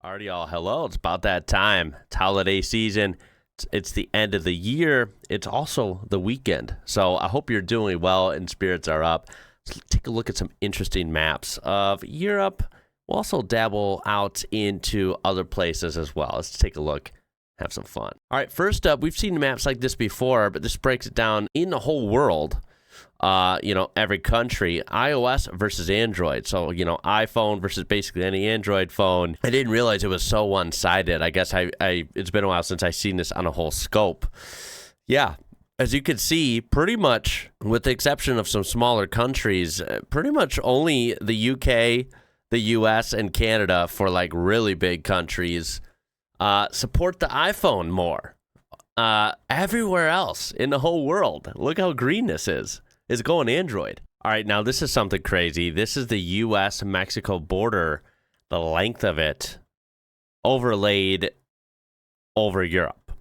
Alrighty, all. Hello. It's about that time. It's holiday season. It's the end of the year. It's also the weekend. So I hope you're doing well and spirits are up. Let's take a look at some interesting maps of Europe. We'll also dabble out into other places as well. Let's take a look. Have some fun. All right, first up, we've seen maps like this before, but this breaks it down in the whole world. Every country, iOS versus Android. So, iPhone versus basically any Android phone. I didn't realize it was so one-sided. I guess it's been a while since I've seen this on a whole scope. Yeah, as you can see, pretty much, with the exception of some smaller countries, pretty much only the UK, the US, and Canada for like really big countries support the iPhone more. Everywhere else in the whole world, look how green this is going Android. All right, now this is something crazy. This is the U.S.-Mexico border, the length of it overlaid over Europe.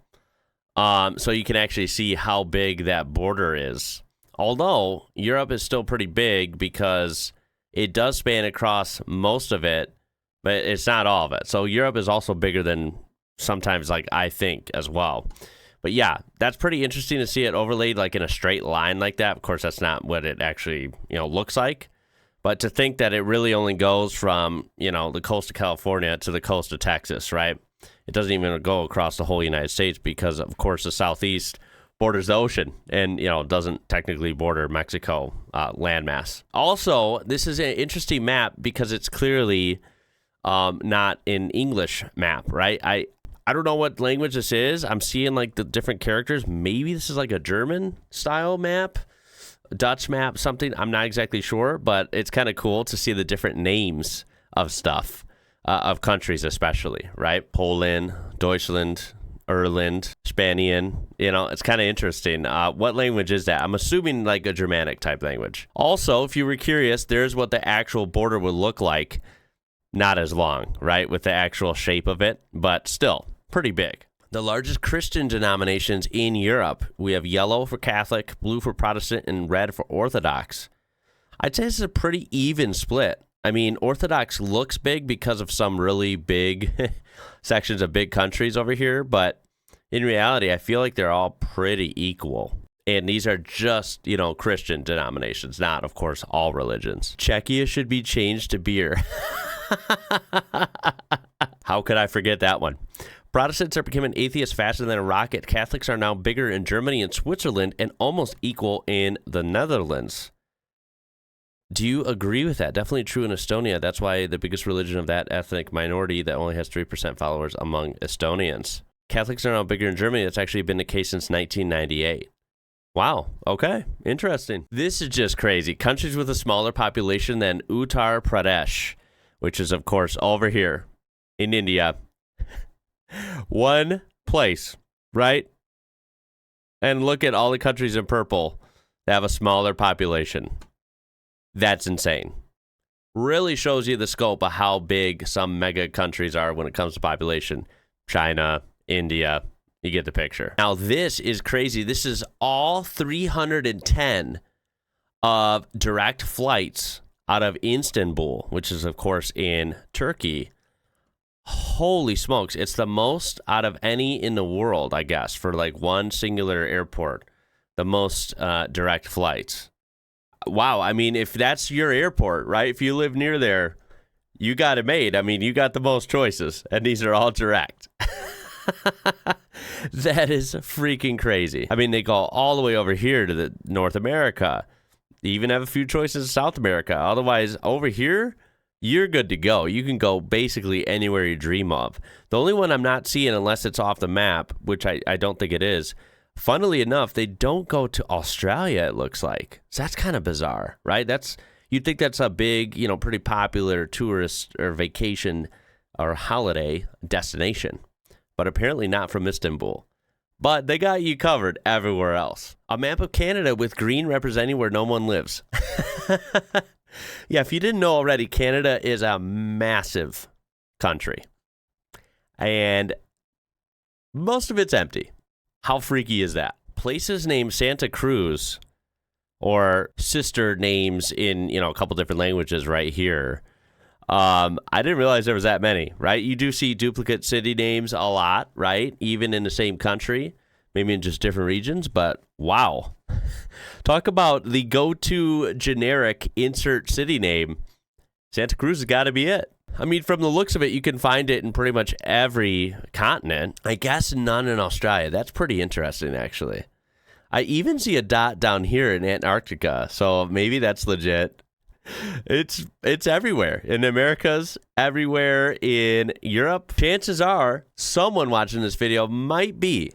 So you can actually see how big that border is. Although Europe is still pretty big because it does span across most of it, but it's not all of it. So Europe is also bigger than sometimes, like, I think as well. But yeah, that's pretty interesting to see it overlaid like in a straight line like that. Of course, that's not what it actually, looks like. But to think that it really only goes from, the coast of California to the coast of Texas, right? It doesn't even go across the whole United States because, of course, the southeast borders the ocean and, doesn't technically border Mexico landmass. Also, this is an interesting map because it's clearly not an English map, right? I don't know what language this is. I'm seeing like the different characters. Maybe this is like a German style map, Dutch map, something. I'm not exactly sure, but it's kind of cool to see the different names of stuff, of countries especially, right? Poland, Deutschland, Irland, Spanian. It's kind of interesting. What language is that? I'm assuming like a Germanic type language. Also, if you were curious, there's what the actual border would look like. Not as long, right, with the actual shape of it, but still pretty big. The largest Christian denominations in Europe, we have yellow for Catholic, blue for Protestant, and red for Orthodox. I'd say this is a pretty even split. I mean, Orthodox looks big because of some really big sections of big countries over here, but in reality, I feel like they're all pretty equal. And these are just, Christian denominations, not, of course, all religions. Czechia should be changed to beer. How could I forget that one? Protestants are becoming atheists faster than a rocket. Catholics are now bigger in Germany and Switzerland and almost equal in the Netherlands. Do you agree with that? Definitely true in Estonia. That's why the biggest religion of that ethnic minority that only has 3% followers among Estonians. Catholics are now bigger in Germany. That's actually been the case since 1998. Wow. Okay. Interesting. This is just crazy. Countries with a smaller population than Uttar Pradesh, which is, of course, over here in India. One place, right? And look at all the countries in purple that have a smaller population. That's insane. Really shows you the scope of how big some mega countries are when it comes to population. China, India, you get the picture. Now, this is crazy. This is all 310 of direct flights out of Istanbul, which is, of course, in Turkey. Holy smokes. It's the most out of any in the world, I guess, for like one singular airport. The most direct flights. Wow. I mean, if that's your airport, right? If you live near there, you got it made. I mean, you got the most choices, and these are all direct. That is freaking crazy. I mean, they go all the way over here to the North America. They even have a few choices in South America. Otherwise, over here, you're good to go. You can go basically anywhere you dream of. The only one I'm not seeing, unless it's off the map, which I don't think it is, funnily enough, they don't go to Australia, it looks like. So that's kind of bizarre, right? You'd think that's a big, pretty popular tourist or vacation or holiday destination. But apparently not from Istanbul. But they got you covered everywhere else. A map of Canada with green representing where no one lives. Yeah, if you didn't know already, Canada is a massive country. And most of it's empty. How freaky is that? Places named Santa Cruz, or sister names in, a couple different languages right here, I didn't realize there was that many, right? You do see duplicate city names a lot, right? Even in the same country, maybe in just different regions, but wow. Talk about the go-to generic insert city name. Santa Cruz has got to be it. I mean, from the looks of it, you can find it in pretty much every continent. I guess none in Australia. That's pretty interesting, actually. I even see a dot down here in Antarctica, so maybe that's legit. It's everywhere. In Americas, everywhere in Europe. Chances are someone watching this video might be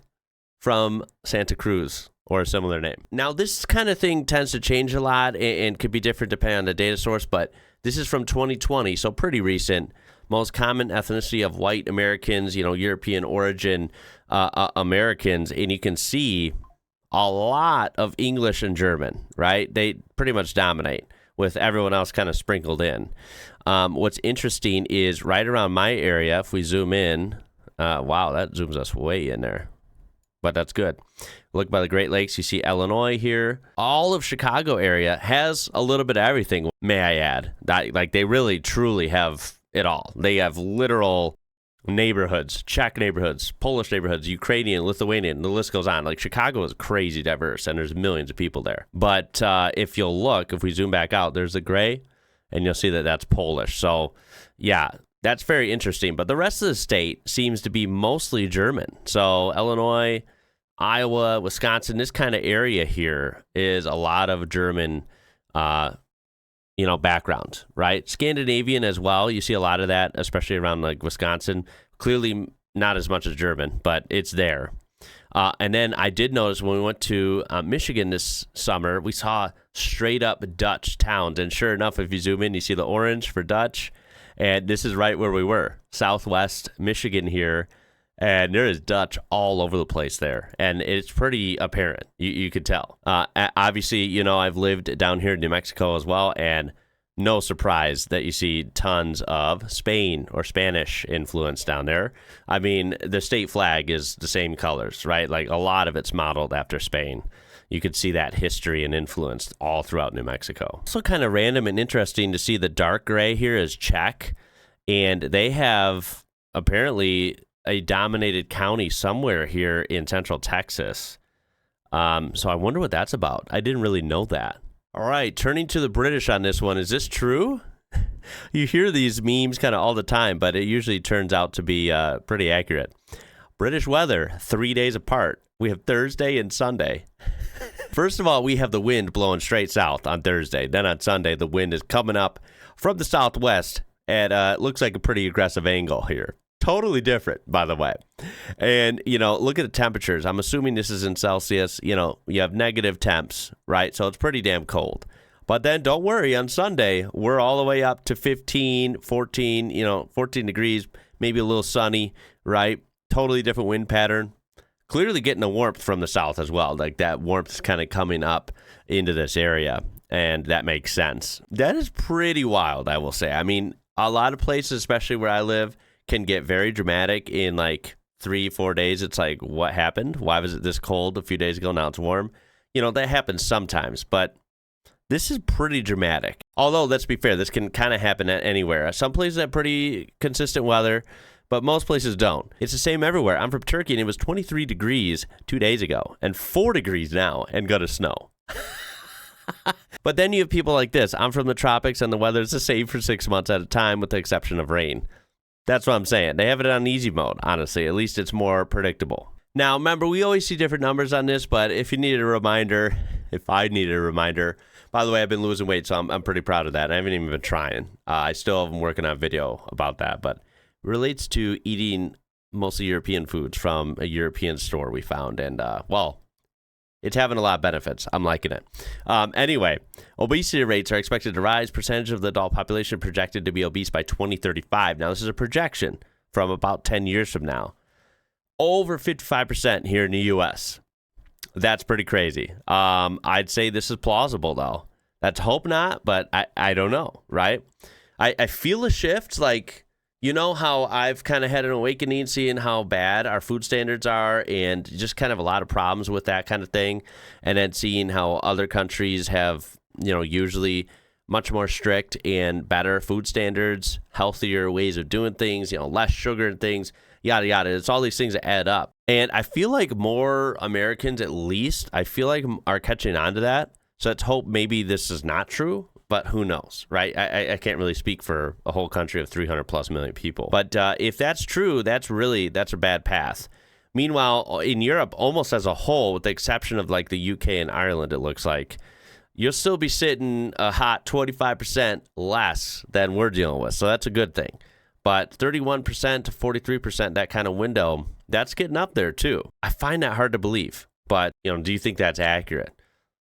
from Santa Cruz or a similar name. Now, this kind of thing tends to change a lot and could be different depending on the data source, but this is from 2020, so pretty recent. Most common ethnicity of white Americans, European origin Americans, and you can see a lot of English and German, right? They pretty much dominate, with everyone else kind of sprinkled in. What's interesting is right around my area, if we zoom in, wow, that zooms us way in there, but that's good. Look by the Great Lakes, you see Illinois here. All of Chicago area has a little bit of everything, may I add. Like, they really, truly have it all. They have literal neighborhoods, Czech neighborhoods, Polish neighborhoods, Ukrainian, Lithuanian, the list goes on. Like, Chicago is crazy diverse, and there's millions of people there. But if you'll look, if we zoom back out, there's the gray, and you'll see that that's Polish. So, yeah, that's very interesting. But the rest of the state seems to be mostly German. So, Illinois, Iowa, Wisconsin, this kind of area here is a lot of German background, right? Scandinavian as well. You see a lot of that, especially around like Wisconsin. Clearly not as much as German, but it's there. And then I did notice when we went to Michigan this summer, we saw straight up Dutch towns. And sure enough, if you zoom in, you see the orange for Dutch. And this is right where we were, Southwest Michigan here. And there is Dutch all over the place there. And it's pretty apparent. You could tell. Obviously, I've lived down here in New Mexico as well. And no surprise that you see tons of Spain or Spanish influence down there. I mean, the state flag is the same colors, right? Like, a lot of it's modeled after Spain. You could see that history and influence all throughout New Mexico. Also kind of random and interesting to see the dark gray here is Czech. And they have apparently a dominated county somewhere here in central Texas. So I wonder what that's about. I didn't really know that. All right, turning to the British on this one. Is this true? You hear these memes kind of all the time, but it usually turns out to be pretty accurate. British weather, 3 days apart. We have Thursday and Sunday. First of all, we have the wind blowing straight south on Thursday. Then on Sunday, the wind is coming up from the southwest at it looks like a pretty aggressive angle here. Totally different, by the way. And, look at the temperatures. I'm assuming this is in Celsius. You have negative temps, right? So it's pretty damn cold. But then don't worry, on Sunday, we're all the way up to 15, 14, 14 degrees, maybe a little sunny, right? Totally different wind pattern. Clearly getting the warmth from the south as well. Like, that warmth is kind of coming up into this area, and that makes sense. That is pretty wild, I will say. I mean, a lot of places, especially where I live, can get very dramatic in like 3-4 days. It's like, what happened? Why was it this cold a few days ago? Now it's warm. That happens sometimes, but this is pretty dramatic. Although, let's be fair, this can kind of happen at anywhere. Some places have pretty consistent weather, but most places don't. It's the same everywhere. I'm from Turkey, and it was 23 degrees 2 days ago and 4 degrees now and going to snow. But then you have people like this. I'm from the tropics, and the weather's the same for 6 months at a time with the exception of rain. That's what I'm saying. They have it on easy mode, honestly. At least it's more predictable. Now, remember, we always see different numbers on this, but if I needed a reminder, by the way, I've been losing weight, so I'm pretty proud of that. I haven't even been trying. I still have been working on a video about that, but it relates to eating mostly European foods from a European store we found. And, it's having a lot of benefits. I'm liking it. Anyway, obesity rates are expected to rise. Percentage of the adult population projected to be obese by 2035. Now, this is a projection from about 10 years from now. Over 55% here in the U.S. That's pretty crazy. I'd say this is plausible, though. Let's hope not, but I don't know, right? I feel a shift, like, how I've kind of had an awakening seeing how bad our food standards are and just kind of a lot of problems with that kind of thing. And then seeing how other countries have, usually much more strict and better food standards, healthier ways of doing things, less sugar and things, yada, yada. It's all these things that add up. And I feel like more Americans, at least, are catching on to that. So let's hope maybe this is not true, but who knows, right? I can't really speak for a whole country of 300 plus million people. But if that's true, that's a bad path. Meanwhile, in Europe, almost as a whole, with the exception of like the UK and Ireland, it looks like, you'll still be sitting a hot 25% less than we're dealing with. So that's a good thing. But 31% to 43%, that kind of window, that's getting up there too. I find that hard to believe. But, do you think that's accurate?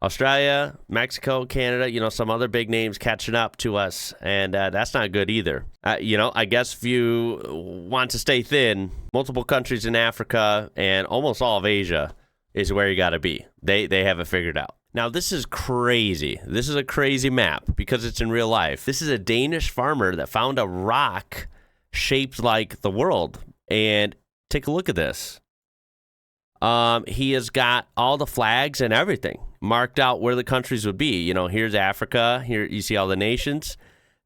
Australia, Mexico, Canada, some other big names catching up to us, and that's not good either. I guess if you want to stay thin, multiple countries in Africa and almost all of Asia is where you got to be. They have it figured out. Now, this is crazy. This is a crazy map because it's in real life. This is a Danish farmer that found a rock shaped like the world. And take a look at this. He has got all the flags and everything marked out where the countries would be. Here's Africa. Here you see all the nations.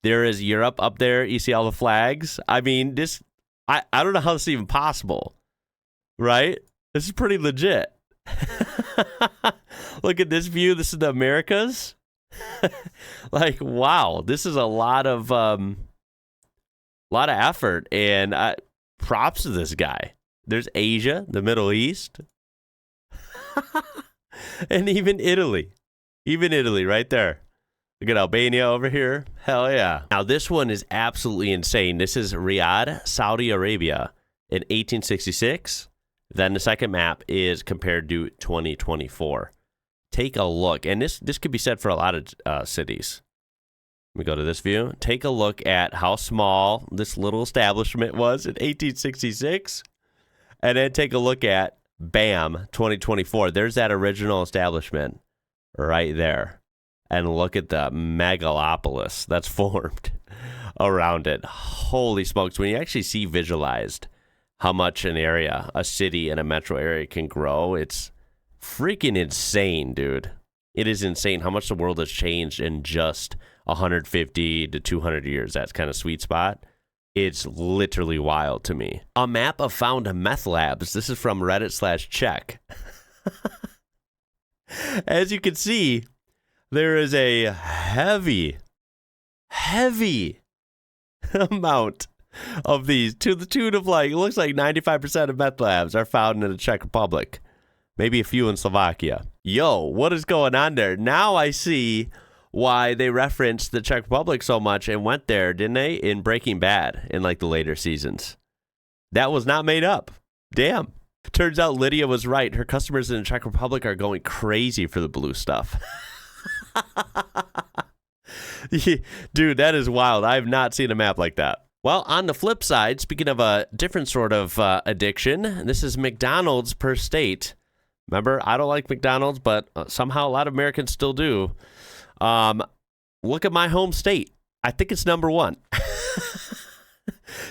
There is Europe up there. You see all the flags. I mean, I don't know how this is even possible, right? This is pretty legit. Look at this view. This is the Americas. Like, wow, this is a lot of effort, and props to this guy. There's Asia, the Middle East, and even Italy right there. Look at Albania over here. Hell yeah. Now, this one is absolutely insane. This is Riyadh, Saudi Arabia in 1866. Then the second map is compared to 2024. Take a look. And this could be said for a lot of cities. Let me go to this view. Take a look at how small this little establishment was in 1866. And then take a look at, bam, 2024. There's that original establishment right there. And look at the megalopolis that's formed around it. Holy smokes. When you actually see visualized how much an area, a city and a metro area can grow, it's freaking insane, dude. It is insane how much the world has changed in just 150 to 200 years. That's kind of sweet spot. It's literally wild to me. A map of found meth labs. This is from Reddit/Czech. As you can see, there is a heavy amount of these, to the tune of it looks like 95% of meth labs are found in the Czech Republic. Maybe a few in Slovakia. Yo, what is going on there? Now I see why they referenced the Czech Republic so much and went there, didn't they? In Breaking Bad in the later seasons. That was not made up. Damn. Turns out Lydia was right. Her customers in the Czech Republic are going crazy for the blue stuff. Dude, that is wild. I have not seen a map like that. Well, on the flip side, speaking of a different sort of addiction, this is McDonald's per state. Remember, I don't like McDonald's, but somehow a lot of Americans still do. Look at my home state. I think it's number one.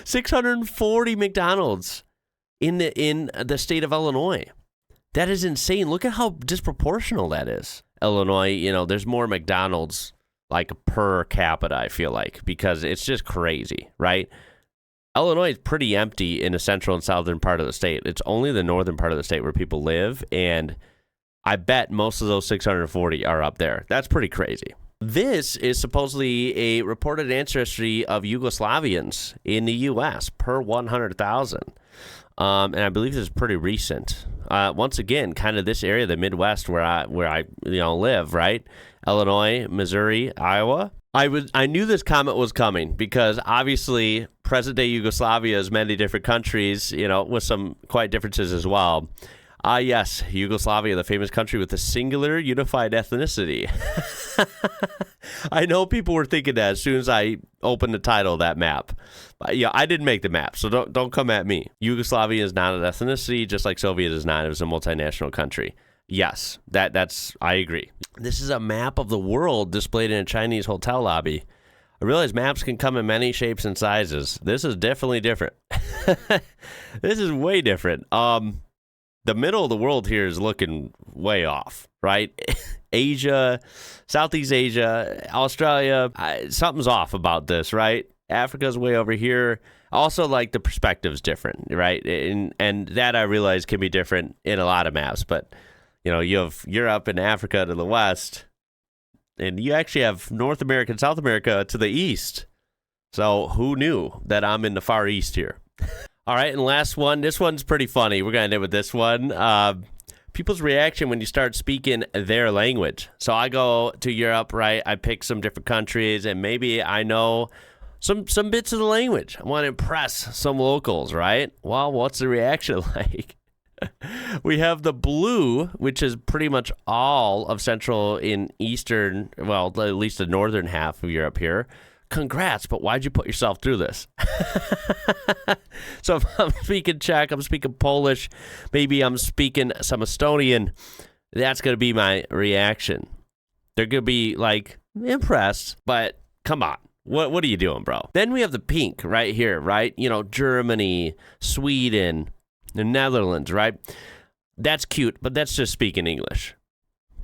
640 McDonald's in the state of Illinois. That is insane. Look at how disproportional that is. Illinois, there's more McDonald's per capita, I feel like, because it's just crazy, right? Illinois is pretty empty in the central and southern part of the state. It's only the northern part of the state where people live, and I bet most of those 640 are up there. That's pretty crazy. This is supposedly a reported ancestry of Yugoslavians in the U.S. per 100,000. And I believe this is pretty recent. Once again, kind of this area, the Midwest where I live, right? Illinois, Missouri, Iowa. I knew this comment was coming because obviously present-day Yugoslavia is many different countries, with some quite differences as well. Yes, Yugoslavia, the famous country with a singular unified ethnicity. I know people were thinking that as soon as I opened the title of that map. But, I didn't make the map, so don't come at me. Yugoslavia is not an ethnicity, just like Soviet is not. It was a multinational country. Yes, that's I agree. This is a map of the world displayed in a Chinese hotel lobby. I realize maps can come in many shapes and sizes. This is definitely different. This is way different. the middle of the world here is looking way off, right? Asia, Southeast Asia, Australia, something's off about this, right? Africa's way over here. Also, like, the perspective's different, right? And that I realize can be different in a lot of maps. But, you know, you have Europe and Africa to the west, and you actually have North America and South America to the east. So who knew that I'm in the Far East here? All right, and last one. This one's pretty funny. We're going to end with this one. People's reaction when you start speaking their language. So I go to Europe, right? I pick some different countries, and maybe I know some bits of the language. I want to impress some locals, right? Well, what's the reaction like? We have the blue, which is pretty much all of Central and Eastern, well, at least the northern half of Europe here. Congrats, but why'd you put yourself through this? So if I'm speaking Czech, I'm speaking Polish, maybe I'm speaking some Estonian, that's going to be my reaction. They're going to be, like, impressed, but come on. What are you doing, bro? Then we have the pink right here, right? You know, Germany, Sweden, the Netherlands, right? That's cute, but that's just speaking English.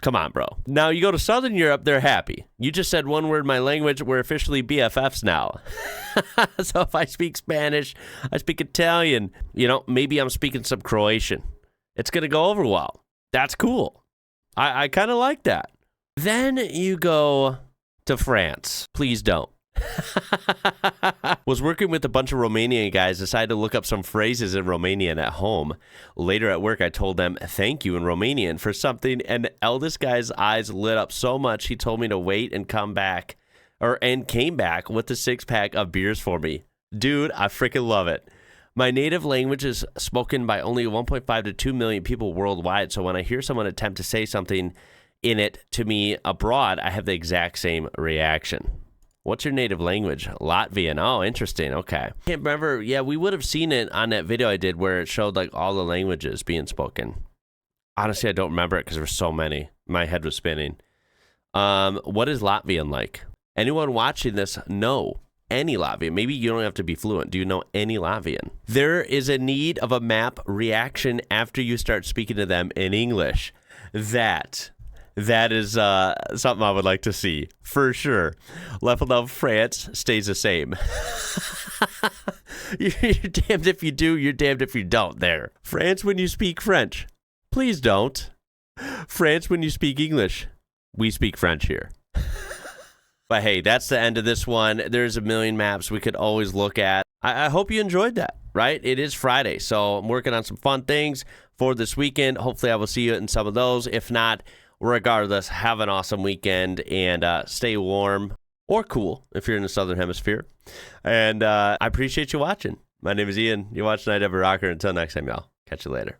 Come on, bro. Now, you go to Southern Europe, they're happy. You just said one word in my language. We're officially BFFs now. So if I speak Spanish, I speak Italian, you know, maybe I'm speaking some Croatian. It's going to go over well. That's cool. I kind of like that. Then you go to France. Please don't. Was working with a bunch of Romanian guys, decided to look up some phrases in Romanian at home. Later at work, I told them thank you in Romanian for something, and the eldest guy's eyes lit up so much he told me to wait and come back, and came back with a 6-pack of beers for me. Dude, I freaking love it. My native language is spoken by only 1.5 to 2 million people worldwide, so when I hear someone attempt to say something in it to me abroad, I have the exact same reaction. What's your native language? Latvian. Oh, interesting. Okay. Can't remember. Yeah, we would have seen it on that video I did where it showed, like, all the languages being spoken. Honestly, I don't remember it because there were so many. My head was spinning. What is Latvian like? Anyone watching this know any Latvian? Maybe you don't have to be fluent. Do you know any Latvian? There is a need of a map reaction after you start speaking to them in English. That is something I would like to see, for sure. Level of France stays the same. You're damned if you do, you're damned if you don't there. France when you speak French. Please don't. France when you speak English. We speak French here. But hey, that's the end of this one. There's a million maps we could always look at. I hope you enjoyed that, right? It is Friday, so I'm working on some fun things for this weekend. Hopefully I will see you in some of those. If not, regardless, have an awesome weekend and stay warm or cool if you're in the Southern Hemisphere. And I appreciate you watching. My name is Ian. You're watching IWrocker. Until next time, y'all. Catch you later.